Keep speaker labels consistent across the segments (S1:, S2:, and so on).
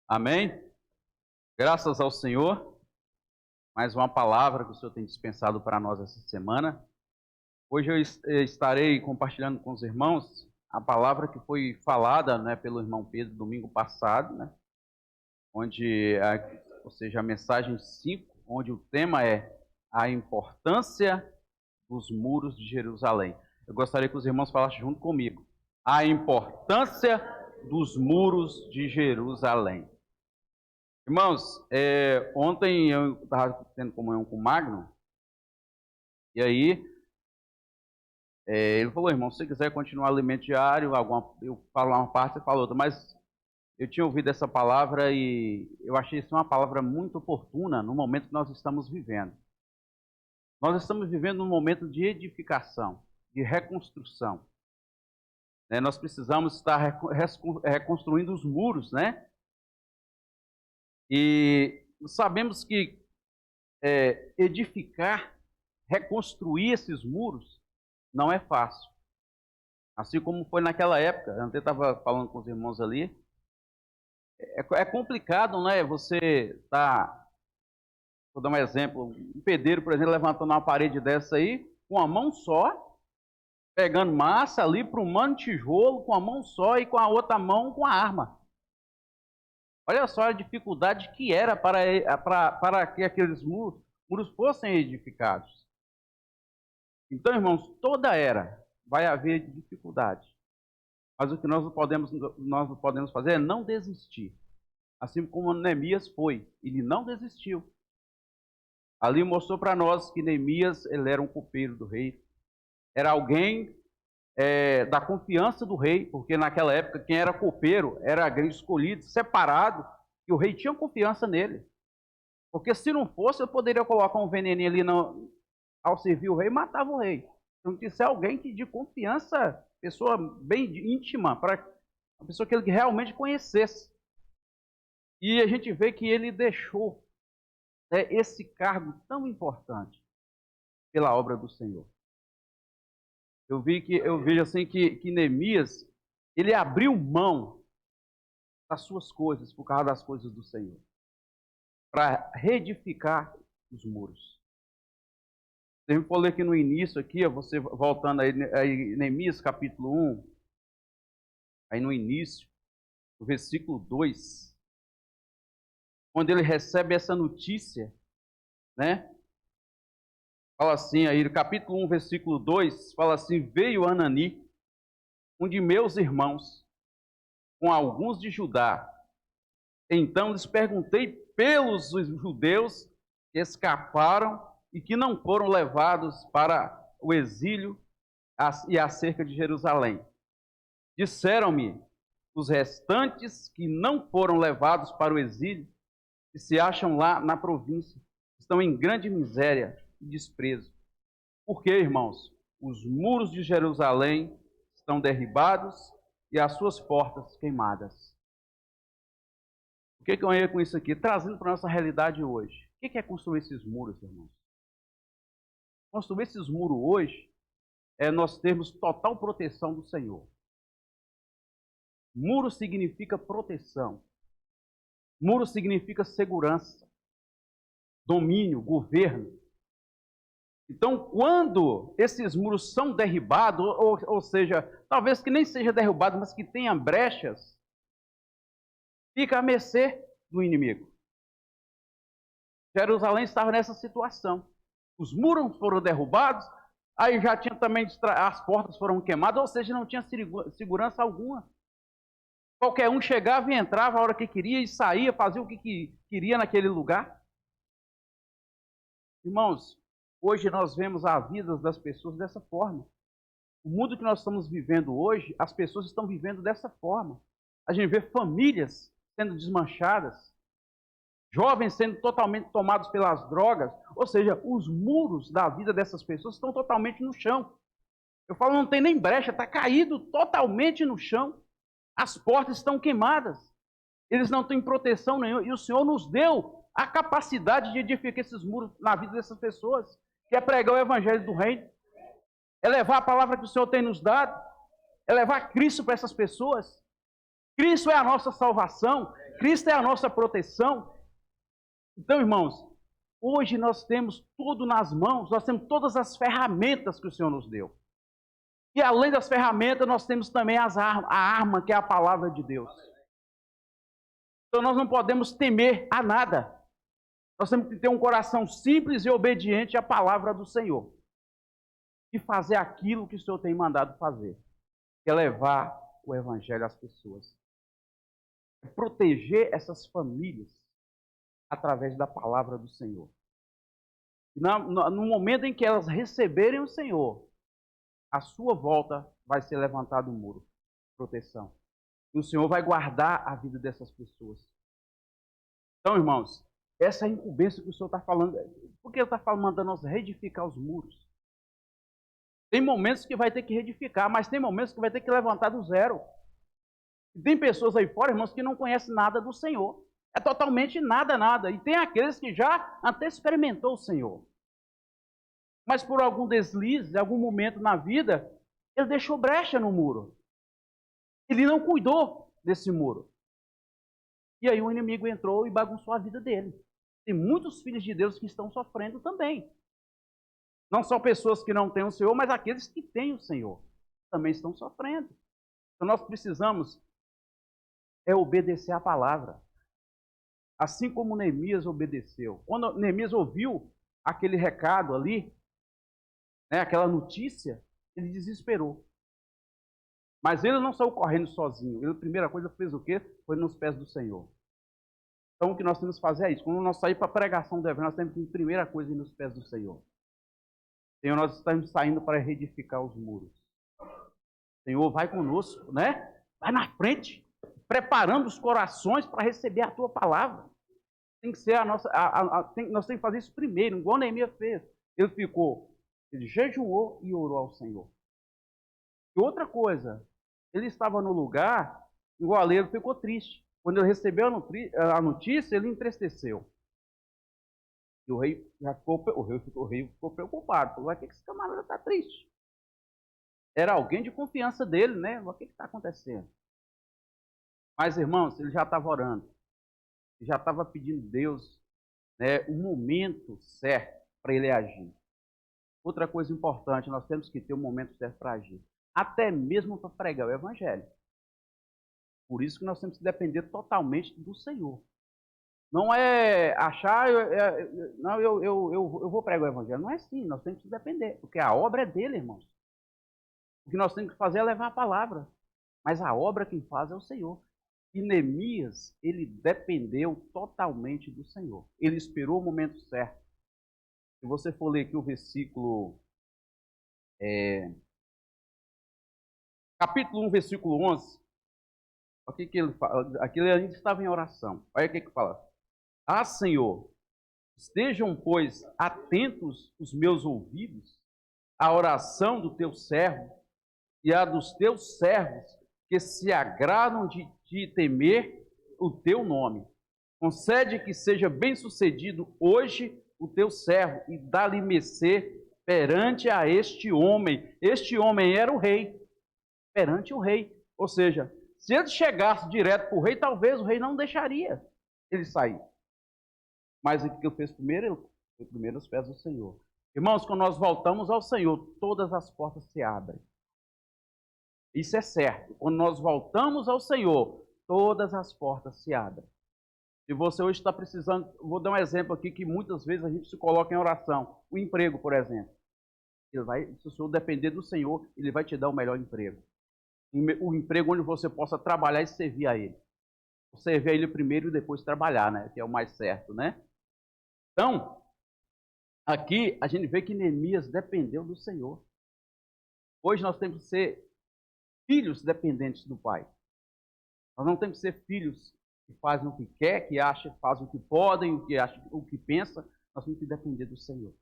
S1: Amém? Graças ao Senhor, mais uma palavra que o Senhor tem dispensado para nós essa semana. Hoje eu estarei compartilhando com os irmãos a palavra que foi falada, pelo irmão Pedro domingo passado, onde, ou seja, a mensagem 5, onde o tema é a importância dos muros de Jerusalém. Eu gostaria que os irmãos falassem junto comigo. A importância dos muros de Jerusalém. Irmãos, ontem eu estava tendo comunhão com o Magno, e aí ele falou, irmão, se você quiser continuar alimento diário, eu falo uma parte, você fala outra, mas eu tinha ouvido essa palavra e eu achei isso uma palavra muito oportuna no momento que nós estamos vivendo. Nós estamos vivendo um momento de edificação, de reconstrução. Nós precisamos estar reconstruindo os muros, E sabemos que edificar, reconstruir esses muros não é fácil. Assim como foi naquela época, eu até estava falando com os irmãos ali, é complicado, Você tá, vou dar um exemplo, um pedreiro, por exemplo, levantando uma parede dessa aí, com a mão só, pegando massa ali, prumando tijolo com a mão só e com a outra mão com a arma. Olha só a dificuldade que era para que aqueles muros fossem edificados. Então, irmãos, toda era vai haver dificuldade. Mas o que nós não podemos fazer é não desistir. Assim como Neemias foi, ele não desistiu. Ali mostrou para nós que Neemias ele era um copeiro do rei. Era alguém da confiança do rei, porque naquela época quem era copeiro era alguém escolhido, separado, e o rei tinha confiança nele. Porque se não fosse, eu poderia colocar um veneninho ali ao servir o rei e matava o rei. Então tinha que ser alguém de confiança, pessoa bem íntima, para uma pessoa que ele realmente conhecesse. E a gente vê que ele deixou esse cargo tão importante pela obra do Senhor. Eu vejo assim que Neemias, ele abriu mão das suas coisas por causa das coisas do Senhor, para reedificar os muros. Eu falei aqui no início, você voltando aí Neemias capítulo 1, aí no início, no versículo 2, quando ele recebe essa notícia, Fala assim aí, no capítulo 1, versículo 2, fala assim, veio Anani, um de meus irmãos, com alguns de Judá. Então lhes perguntei pelos judeus que escaparam e que não foram levados para o exílio e acerca de Jerusalém. Disseram-me, os restantes que não foram levados para o exílio, que se acham lá na província, estão em grande miséria e desprezo. Porque, irmãos, os muros de Jerusalém estão derribados e as suas portas queimadas. O que eu ia com isso aqui? Trazendo para a nossa realidade hoje. O que é construir esses muros, irmãos? Construir esses muros hoje é nós termos total proteção do Senhor. Muro significa proteção. Muro significa segurança, domínio, governo. Então, quando esses muros são derribados, ou seja, talvez que nem seja derrubado, mas que tenha brechas, fica à mercê do inimigo. Jerusalém estava nessa situação. Os muros foram derrubados, aí já tinha também, as portas foram queimadas, ou seja, não tinha segurança alguma. Qualquer um chegava e entrava a hora que queria e saía, fazia o que queria naquele lugar. Irmãos, hoje nós vemos a vida das pessoas dessa forma. O mundo que nós estamos vivendo hoje, as pessoas estão vivendo dessa forma. A gente vê famílias sendo desmanchadas, jovens sendo totalmente tomados pelas drogas, ou seja, os muros da vida dessas pessoas estão totalmente no chão. Eu falo, não tem nem brecha, está caído totalmente no chão. As portas estão queimadas. Eles não têm proteção nenhuma. E o Senhor nos deu a capacidade de edificar esses muros na vida dessas pessoas, que é pregar o evangelho do reino, é levar a palavra que o Senhor tem nos dado, é levar Cristo para essas pessoas. Cristo é a nossa salvação. Cristo é a nossa proteção. Então, irmãos, hoje nós temos tudo nas mãos, nós temos todas as ferramentas que o Senhor nos deu. E além das ferramentas, nós temos também a arma, que é a palavra de Deus. Então nós não podemos temer a nada. Nós temos que ter um coração simples e obediente à palavra do Senhor. E fazer aquilo que o Senhor tem mandado fazer. Que é levar o Evangelho às pessoas. É proteger essas famílias através da palavra do Senhor. E no momento em que elas receberem o Senhor, à sua volta vai ser levantado um muro de proteção. E o Senhor vai guardar a vida dessas pessoas. Então, irmãos, essa é a incumbência que o Senhor está falando. Por que Ele está mandando nós reedificar os muros? Tem momentos que vai ter que reedificar, mas tem momentos que vai ter que levantar do zero. E tem pessoas aí fora, irmãos, que não conhecem nada do Senhor. É totalmente nada, nada. E tem aqueles que já até experimentou o Senhor. Mas por algum deslize, algum momento na vida, ele deixou brecha no muro. Ele não cuidou desse muro. E aí o inimigo entrou e bagunçou a vida dele. Tem muitos filhos de Deus que estão sofrendo também. Não só pessoas que não têm o Senhor, mas aqueles que têm o Senhor também estão sofrendo. Então nós precisamos obedecer a palavra. Assim como Neemias obedeceu. Quando Neemias ouviu aquele recado ali, aquela notícia, ele desesperou. Mas ele não saiu correndo sozinho. Ele, a primeira coisa, fez o quê? Foi nos pés do Senhor. Então o que nós temos que fazer é isso. Quando nós saímos para a pregação do Evangelho, nós temos que, a primeira coisa, ir nos pés do Senhor. Senhor, nós estamos saindo para reedificar os muros. Senhor, vai conosco, né? Vai na frente, preparando os corações para receber a tua palavra. Tem que ser nós temos que fazer isso primeiro, igual Neemias fez. Ele jejuou e orou ao Senhor. E outra coisa, ele estava no lugar, igual ali, ele ficou triste. Quando ele recebeu a notícia, ele entristeceu. E o rei ficou preocupado. Falou, por que esse camarada está triste? Era alguém de confiança dele, né? O que está acontecendo? Mas, irmãos, ele já estava orando. Ele já estava pedindo a Deus, um momento certo para ele agir. Outra coisa importante, nós temos que ter um momento certo para agir. Até mesmo para pregar o Evangelho. Por isso que nós temos que depender totalmente do Senhor. Não é achar, eu vou pregar o Evangelho. Não é assim, nós temos que depender. Porque a obra é dele, irmãos. O que nós temos que fazer é levar a palavra. Mas a obra quem faz é o Senhor. E Neemias, ele dependeu totalmente do Senhor. Ele esperou o momento certo. Se você for ler aqui o versículo, capítulo 1, versículo 11, o que ele fala? Aquilo ainda estava em oração. Olha o que fala. Ah, Senhor, estejam, pois, atentos os meus ouvidos à oração do teu servo e à dos teus servos que se agradam de te temer o teu nome. Concede que seja bem-sucedido hoje o teu servo e dá-lhe mercê perante a este homem. Este homem era o rei, perante o rei. Ou seja, se ele chegasse direto para o rei, talvez o rei não deixaria ele sair. Mas o que ele fez primeiro? Ele foi primeiro aos pés do Senhor. Irmãos, quando nós voltamos ao Senhor, todas as portas se abrem. Isso é certo. Quando nós voltamos ao Senhor, todas as portas se abrem. Se você hoje está precisando, vou dar um exemplo aqui que muitas vezes a gente se coloca em oração. O emprego, por exemplo. Se o Senhor depender do Senhor, Ele vai te dar o melhor emprego. O emprego onde você possa trabalhar e servir a Ele. Servir a Ele primeiro e depois trabalhar, né? Que é o mais certo, né? Então, aqui a gente vê que Neemias dependeu do Senhor. Hoje nós temos que ser filhos dependentes do Pai. Nós não temos que ser filhos que fazem o que quer, que acham, fazem o que podem, o que pensam. Nós temos que depender do Senhor.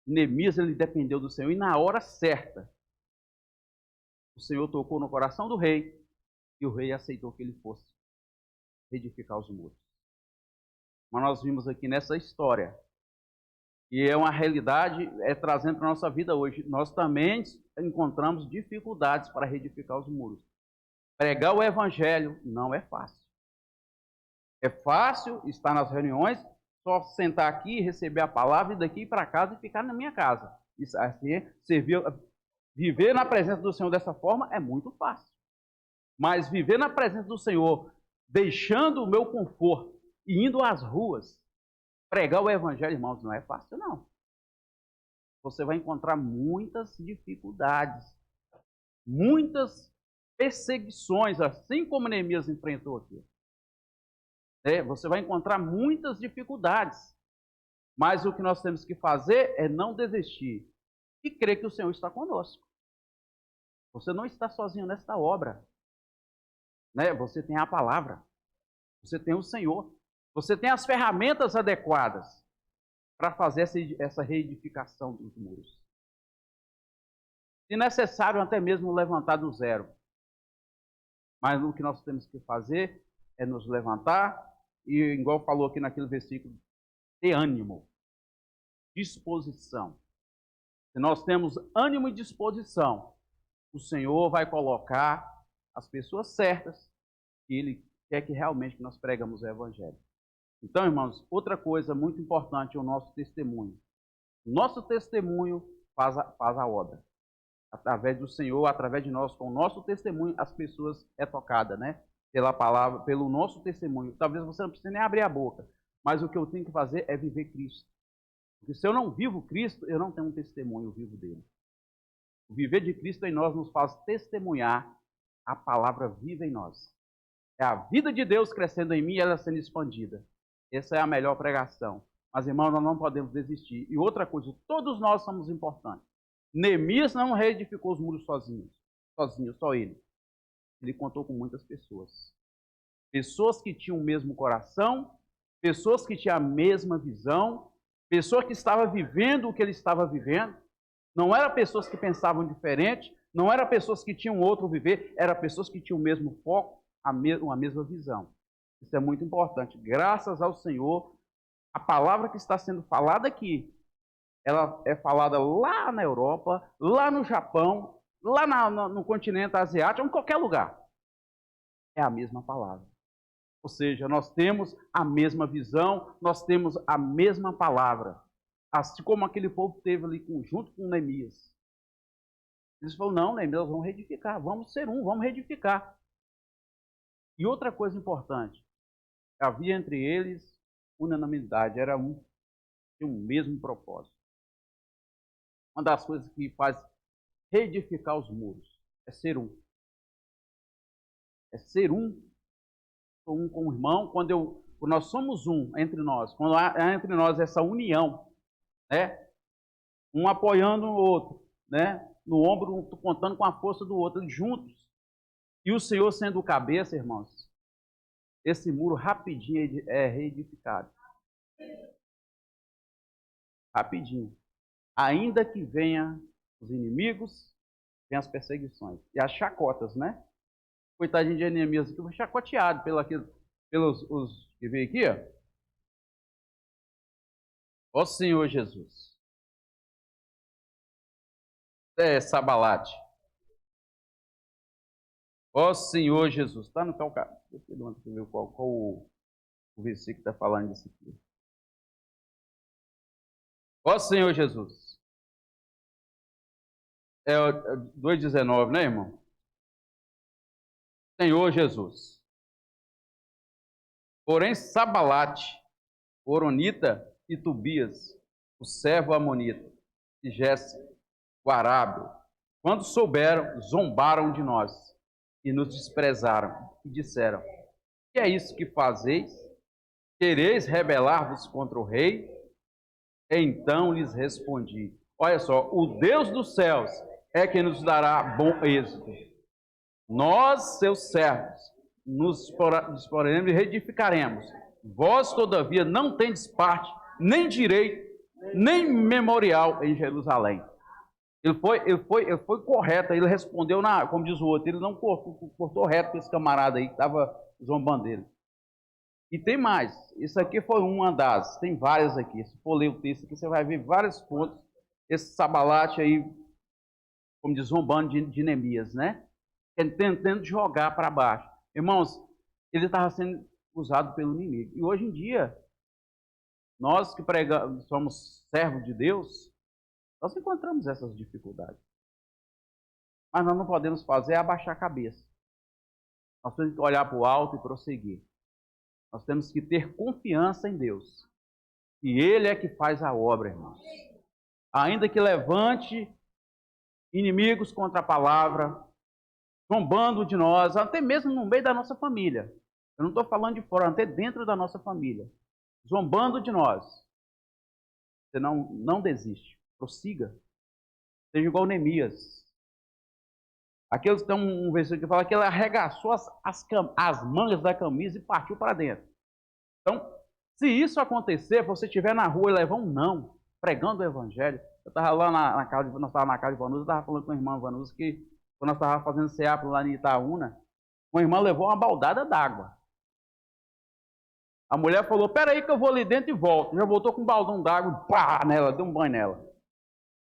S1: Neemias, ele dependeu do Senhor. E na hora certa, o Senhor tocou no coração do rei e o rei aceitou que ele fosse edificar os muros. Mas nós vimos aqui nessa história, e é uma realidade, trazendo para a nossa vida hoje, nós também encontramos dificuldades para reedificar os muros. Pregar o Evangelho não é fácil. É fácil estar nas reuniões, só sentar aqui, receber a palavra, e daqui para casa e ficar na minha casa. Isso, assim, viver na presença do Senhor dessa forma é muito fácil. Mas viver na presença do Senhor, deixando o meu conforto e indo às ruas, pregar o evangelho, irmãos, não é fácil, não. Você vai encontrar muitas dificuldades, muitas perseguições, assim como Neemias enfrentou aqui. Você vai encontrar muitas dificuldades, mas o que nós temos que fazer é não desistir e crer que o Senhor está conosco. Você não está sozinho nesta obra. Você tem a palavra, você tem o Senhor, você tem as ferramentas adequadas para fazer essa reedificação dos muros. Se necessário, até mesmo levantar do zero. Mas o que nós temos que fazer é nos levantar e, igual falou aqui naquele versículo, ter ânimo, disposição. Se nós temos ânimo e disposição, o Senhor vai colocar as pessoas certas que Ele quer que realmente nós pregamos o Evangelho. Então, irmãos, outra coisa muito importante é o nosso testemunho. O nosso testemunho faz a obra. Através do Senhor, através de nós, com o nosso testemunho, as pessoas é tocada, pela palavra, pelo nosso testemunho. Talvez você não precise nem abrir a boca, mas o que eu tenho que fazer é viver Cristo. Porque se eu não vivo Cristo, eu não tenho um testemunho vivo dele. O viver de Cristo em nós nos faz testemunhar a palavra viva em nós. É a vida de Deus crescendo em mim e ela sendo expandida. Essa é a melhor pregação. Mas, irmãos, nós não podemos desistir. E outra coisa, todos nós somos importantes. Neemias não reedificou os muros sozinho, só ele. Ele contou com muitas pessoas. Pessoas que tinham o mesmo coração, pessoas que tinham a mesma visão, pessoas que estavam vivendo o que ele estava vivendo. Não eram pessoas que pensavam diferente, não eram pessoas que tinham outro viver, eram pessoas que tinham o mesmo foco, uma mesma visão. Isso é muito importante. Graças ao Senhor, a palavra que está sendo falada aqui, ela é falada lá na Europa, lá no Japão, lá no continente asiático, em qualquer lugar. É a mesma palavra. Ou seja, nós temos a mesma visão, nós temos a mesma palavra. Assim como aquele povo teve ali junto com Neemias. Eles falaram, não, Neemias, nós vamos reedificar, vamos ser um, vamos reedificar. E outra coisa importante, havia entre eles unanimidade, era um mesmo propósito. Uma das coisas que faz reedificar os muros é ser um. É ser um com o irmão, quando nós somos um entre nós, quando há entre nós essa união, um apoiando o outro, no ombro, contando com a força do outro, juntos, e o Senhor sendo o cabeça, irmãos, esse muro rapidinho é reedificado. Rapidinho. Ainda que venham os inimigos, vem as perseguições. E as chacotas, Coitadinho de Neemias, que foi chacoteado pelos que veio aqui, ó Senhor Jesus. Sabalate. Ó Senhor Jesus. Está no tal cara. Deixa eu ver qual o versículo que está falando disso aqui. Ó Senhor Jesus. É o 2,19, irmão? Senhor Jesus. Porém, Sabalate, Oronita e Tobias, o servo amonita, e Gesse, o arábio, quando souberam, zombaram de nós e nos desprezaram e disseram: que é isso que fazeis? Quereis rebelar-vos contra o rei? Então lhes respondi: olha só, o Deus dos céus é quem nos dará bom êxito. Nós, seus servos, nos disporemos e reedificaremos. Vós, todavia, não tendes parte, nem direito, nem memorial em Jerusalém. Ele foi correto, ele respondeu, como diz o outro, ele não cortou reto com esse camarada aí que estava zombando dele. E tem mais, isso aqui foi uma das, tem várias aqui. Se for ler o texto aqui, você vai ver vários pontos. Esse Sabalate aí, como diz, zombando de Neemias, tentando jogar para baixo. Irmãos, ele estava sendo usado pelo inimigo. E hoje em dia, nós que pregamos, somos servos de Deus, nós encontramos essas dificuldades. Mas nós não podemos fazer é abaixar a cabeça. Nós temos que olhar para o alto e prosseguir. Nós temos que ter confiança em Deus. E Ele é que faz a obra, irmãos. Ainda que levante inimigos contra a palavra, zombando de nós, até mesmo no meio da nossa família. Eu não estou falando de fora, até dentro da nossa família. Zombando de nós. Você não desiste. Prossiga. Seja igual Neemias. Aqueles que tem um versículo que fala que ele arregaçou as mangas da camisa e partiu para dentro. Então, se isso acontecer, você estiver na rua e levar um não, pregando o evangelho. Eu estava lá na casa, nós estávamos na casa de Vanusa, eu estava falando com a irmã Vanusa que quando nós estávamos fazendo CEAP lá em Itaúna, uma irmã levou uma baldada d'água. A mulher falou, peraí que eu vou ali dentro e volto. Já voltou com um baldão d'água, pá, nela, deu um banho nela.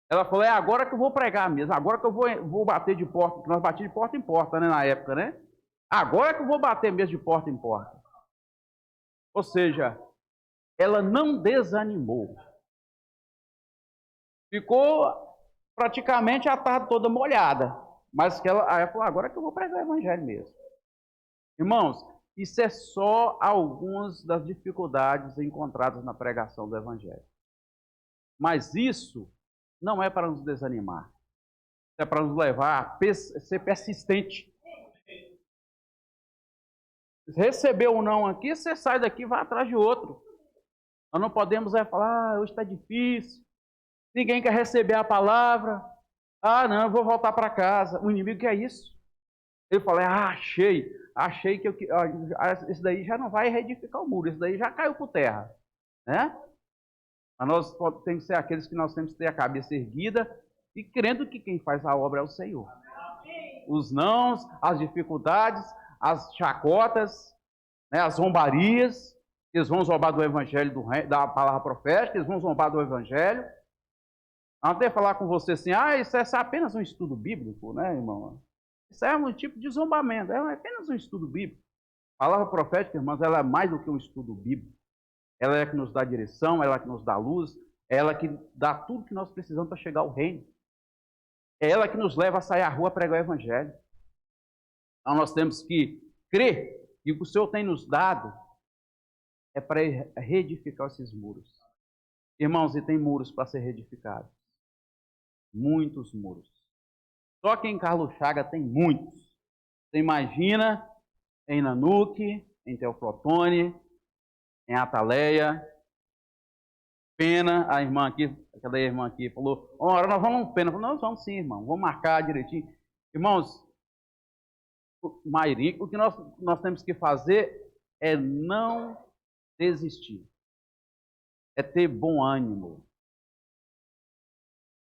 S1: Ela falou, é agora que eu vou pregar mesmo, agora que eu vou bater de porta, porque nós batíamos de porta em porta, né, na época, né? Agora que eu vou bater mesmo de porta em porta. Ou seja, ela não desanimou. Ficou praticamente a tarde toda molhada. Mas que ela falou, agora que eu vou pregar o evangelho mesmo. Irmãos, isso é só algumas das dificuldades encontradas na pregação do evangelho. Mas isso não é para nos desanimar. É para nos levar a ser persistente. Recebeu ou não aqui, você sai daqui e vai atrás de outro. Nós não podemos falar, hoje está difícil, ninguém quer receber a palavra. Ah, não, eu vou voltar para casa. O inimigo quer isso. Ele fala, achei que esse daí já não vai reedificar o muro, esse daí já caiu por terra. Né? Mas nós temos que ser aqueles que nós temos que ter a cabeça erguida e crendo que quem faz a obra é o Senhor. Os nãos, as dificuldades, as chacotas, né, as zombarias, eles vão zombar do evangelho, da palavra profética, eles vão zombar do evangelho. Até falar com você assim, isso é apenas um estudo bíblico, né, irmão? Isso é um tipo de zombamento, é apenas um estudo bíblico. A palavra profética, irmãos, ela é mais do que um estudo bíblico. Ela é que nos dá direção, ela é que nos dá luz, é ela que dá tudo que nós precisamos para chegar ao reino. É ela que nos leva a sair à rua a pregar o evangelho. Então nós temos que crer que o que o Senhor tem nos dado é para reedificar esses muros. Irmãos, e tem muros para ser reedificados. Muitos muros. Só que em Carlos Chaga tem muitos. Você imagina em Nanuque, em Teoflotone, em Ataleia, Pena, a irmã aqui, aquela irmã aqui falou, ora, nós vamos Pena. Eu falei, nós vamos sim, irmão, vamos marcar direitinho. Irmãos, Mairi, o que nós temos que fazer é não desistir. É ter bom ânimo.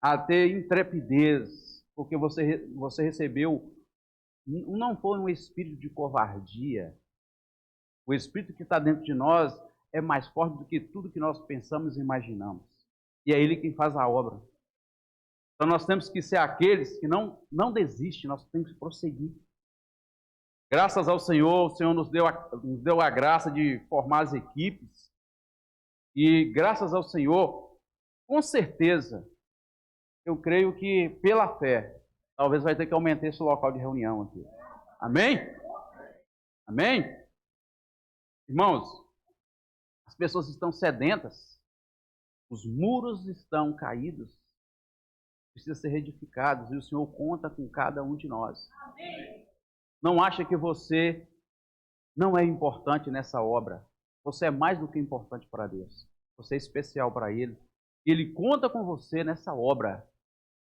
S1: A ter intrepidez, porque você recebeu, não foi um espírito de covardia. O espírito que está dentro de nós é mais forte do que tudo que nós pensamos e imaginamos. E é Ele quem faz a obra. Então nós temos que ser aqueles que não desistem, nós temos que prosseguir. Graças ao Senhor, o Senhor nos deu a graça de formar as equipes. E graças ao Senhor, com certeza, eu creio que pela fé, talvez vai ter que aumentar esse local de reunião aqui. Amém? Amém? Irmãos, as pessoas estão sedentas, os muros estão caídos, precisam ser reedificados e o Senhor conta com cada um de nós. Amém. Não acha que você não é importante nessa obra. Você é mais do que importante para Deus. Você é especial para Ele. Ele conta com você nessa obra.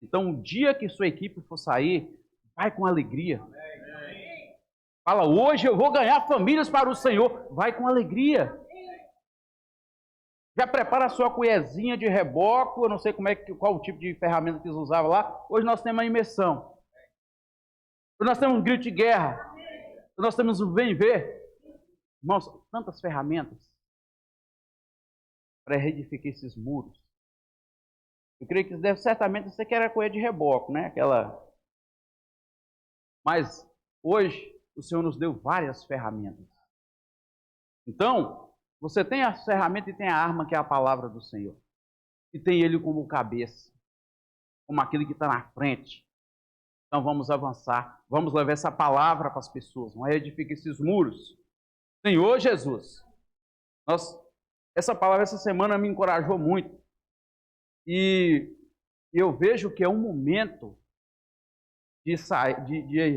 S1: Então, o dia que sua equipe for sair, vai com alegria. Amém. Fala, hoje eu vou ganhar famílias para o Senhor. Vai com alegria. Já prepara a sua colherzinha de reboco. Eu não sei qual o tipo de ferramenta que eles usavam lá. Hoje nós temos a imersão. Hoje nós temos um grito de guerra. Hoje nós temos um vem ver. Irmãos, tantas ferramentas para reedificar esses muros. Eu creio que certamente você quer a colher de reboco, né? Mas hoje o Senhor nos deu várias ferramentas. Então, você tem a ferramenta e tem a arma que é a palavra do Senhor. E tem Ele como cabeça, como aquele que está na frente. Então vamos avançar, vamos levar essa palavra para as pessoas, vamos edificar esses muros. Senhor Jesus, essa palavra essa semana me encorajou muito. E eu vejo que é um momento de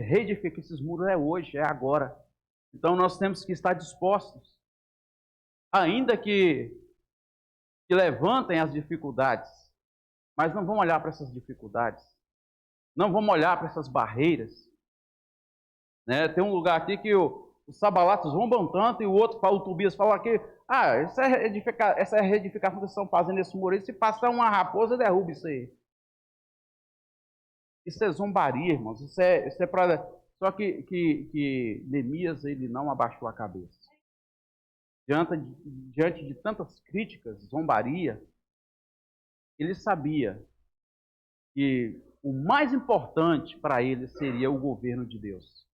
S1: reedificar esses muros é hoje, é agora. Então nós temos que estar dispostos, ainda que levantem as dificuldades, mas não vamos olhar para essas dificuldades, não vamos olhar para essas barreiras. Né? Tem um lugar aqui que os sabalatos zombam tanto e o outro, o Tobias, fala que essa é a reedificação que estão fazendo nesse muro aí, se passar uma raposa, derruba isso aí. Isso é zombaria, irmãos. Isso é para... Só que Neemias, ele não abaixou a cabeça. Diante de tantas críticas, zombaria, ele sabia que o mais importante para ele seria o governo de Deus.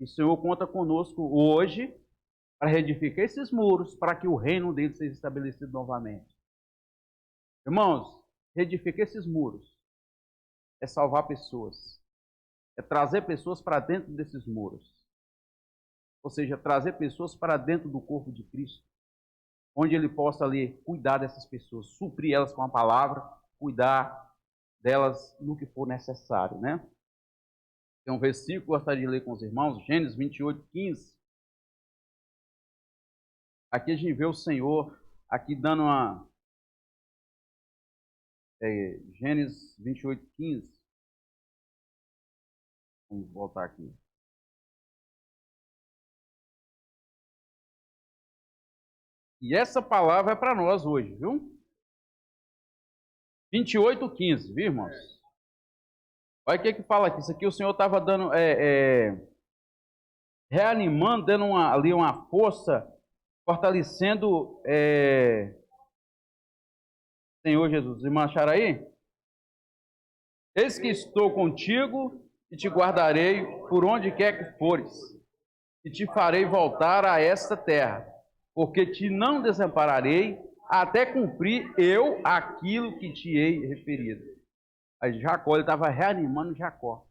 S1: E o Senhor conta conosco hoje para reedificar esses muros, para que o reino dele seja estabelecido novamente. Irmãos, reedificar esses muros é salvar pessoas, é trazer pessoas para dentro desses muros. Ou seja, trazer pessoas para dentro do corpo de Cristo, onde ele possa ali cuidar dessas pessoas, suprir elas com a palavra, cuidar delas no que for necessário, né? Tem um versículo que eu gostaria de ler com os irmãos, Gênesis 28:15. Aqui a gente vê o Senhor aqui dando uma... Gênesis 28:15. Vamos voltar aqui. E essa palavra é para nós hoje, viu? 28:15, viu, irmãos? Olha o que fala aqui. Isso aqui o Senhor estava dando, reanimando, dando ali uma força, fortalecendo, Senhor Jesus. Irmã, acharam aí? Eis que estou contigo e te guardarei por onde quer que fores, e te farei voltar a esta terra, porque te não desampararei até cumprir eu aquilo que te hei referido. Aí Jacó, ele estava reanimando Jacó.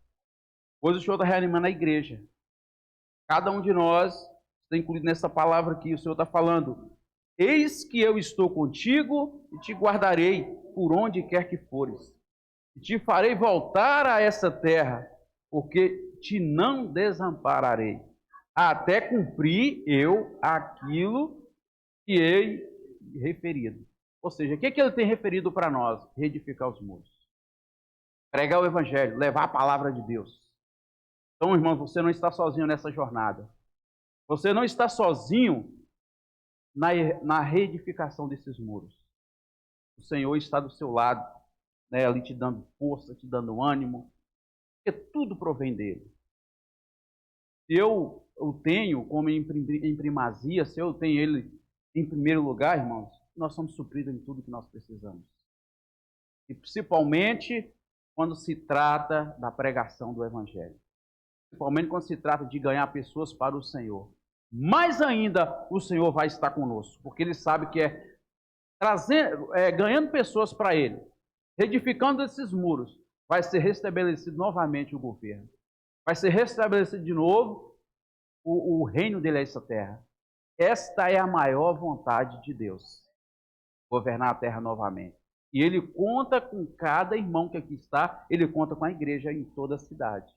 S1: Hoje o Senhor está reanimando a igreja. Cada um de nós está incluído nessa palavra aqui. O Senhor está falando: eis que eu estou contigo e te guardarei por onde quer que fores. E te farei voltar a essa terra, porque te não desampararei, até cumprir eu aquilo que hei referido. Ou seja, o que ele tem referido para nós? Reedificar os muros. Pregar o evangelho, levar a palavra de Deus. Então, irmão, você não está sozinho nessa jornada. Você não está sozinho na reedificação desses muros. O Senhor está do seu lado, né, ali te dando força, te dando ânimo, porque tudo provém dele. Se eu o tenho como em primazia, se eu tenho ele em primeiro lugar, irmãos, nós somos supridos em tudo que nós precisamos. E principalmente quando se trata da pregação do evangelho. Principalmente quando se trata de ganhar pessoas para o Senhor. Mais ainda, o Senhor vai estar conosco, porque Ele sabe que ganhando pessoas para Ele, reedificando esses muros, vai ser restabelecido novamente o governo. Vai ser restabelecido de novo o reino dele a essa terra. Esta é a maior vontade de Deus, governar a terra novamente. E Ele conta com cada irmão que aqui está, Ele conta com a igreja em toda a cidade.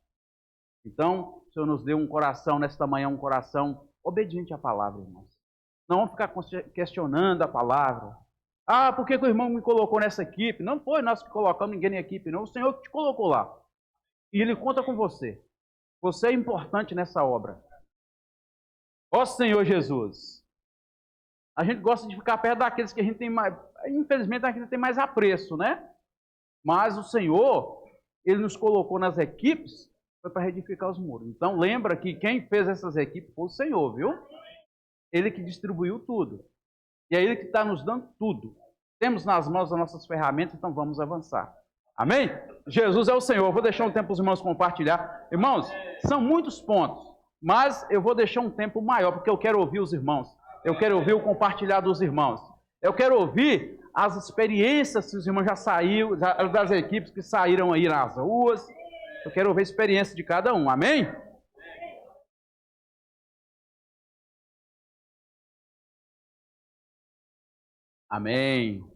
S1: Então, o Senhor nos deu um coração nesta manhã, um coração obediente à palavra, irmãos. Não vamos ficar questionando a palavra. Ah, por que o irmão me colocou nessa equipe? Não foi nós que colocamos ninguém na equipe, não. O Senhor que te colocou lá. E Ele conta com você. Você é importante nessa obra. Ó Senhor Jesus. A gente gosta de ficar perto daqueles que a gente tem mais... Infelizmente, a gente tem mais apreço, né? Mas o Senhor, Ele nos colocou nas equipes foi para reedificar os muros. Então, lembra que quem fez essas equipes foi o Senhor, viu? Ele que distribuiu tudo. E é Ele que está nos dando tudo. Temos nas mãos as nossas ferramentas, então vamos avançar. Amém? Jesus é o Senhor. Vou deixar um tempo para os irmãos compartilhar. Irmãos, são muitos pontos. Mas eu vou deixar um tempo maior, porque eu quero ouvir os irmãos. Eu quero ouvir o compartilhar dos irmãos. Eu quero ouvir as experiências que os irmãos já saíram, das equipes que saíram aí nas ruas. Eu quero ouvir a experiência de cada um. Amém? Amém.